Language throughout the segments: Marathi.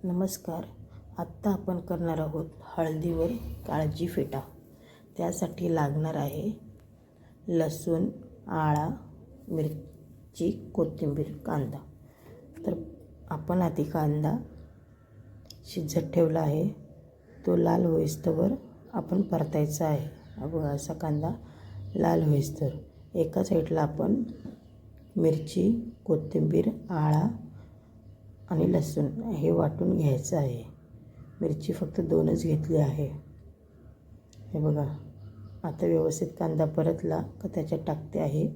नमस्कार. आत्ता आपण करणार आहोत हळदीवर काळजी फेटा. त्यासाठी लागणार आहे लसूण, आळा, मिरची, कोथिंबीर, कांदा. तर आपण आधी कांदा शिजत ठेवला आहे. तो लाल होईस्तोवर आपण परतायचा आहे. बघा असा कांदा लाल होईस्तोवर. एका साईडला आपण मिरची, कोथिंबीर, आळा आणि लसूण हे वाटून घ्यायचं आहे. मिरची फक्त 2च घेतली आहे. हे बघा. आता व्यवस्थित कांदा परतला का त्याच्यात टाकते आहे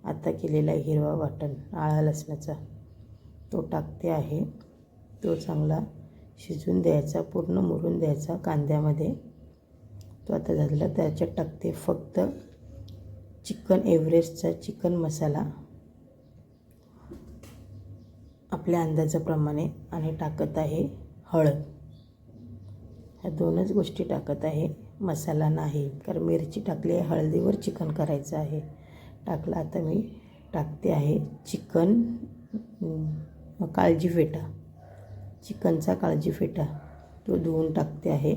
आता केलेला हिरवा वाटण आळा लसणाचा, तो टाकते आहे. तो चांगला शिजून द्यायचा, पूर्ण मुरून द्यायचा कांद्यामध्ये. तो आता झालेला. त्याच्यात टाकते फक्त चिकन एव्हरेस्टचा चिकन मसाला आपल्या अंदाजाप्रमाणे, आणि टाकत आहे हळद. ह्या 2च गोष्टी टाकत आहे, मसाला नाही, कारण मिरची टाकली आहे. हळदीवर चिकन करायचं आहे. टाकला. आता मी टाकते आहे चिकन काळजी फेटा, चिकनचा काळजी फेटा. तो धुवून टाकते आहे.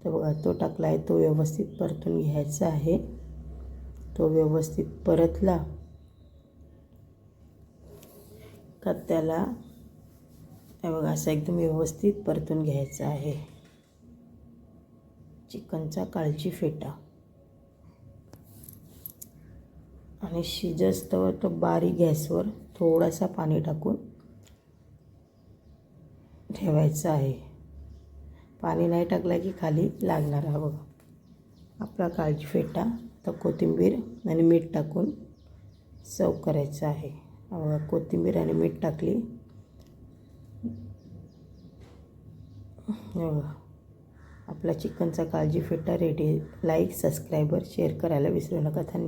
तर बघा तो टाकला आहे. तो व्यवस्थित परतून घ्यायचा आहे. तो व्यवस्थित परतला का त्याला हे बघा असं एकदम व्यवस्थित परतून घ्यायचं आहे. चिकनचा काळजी फेटा. आणि शिजस्तवर तो बारीक गॅसवर थोडासा पाणी टाकून ठेवायचं आहे. पाणी नाही टाकलं की खाली लागणार. हा बघा आपला काळजी फेटा. तर कोथिंबीर आणि मीठ टाकून सर्व करायचं आहे. बघा कोथिंबीर आणि मीठ टाकली. बघा आपला चिकनचा काळजी फेटा रेडी. लाईक, सबस्क्राईबर, शेअर करायला विसरू नका. धन्यवाद.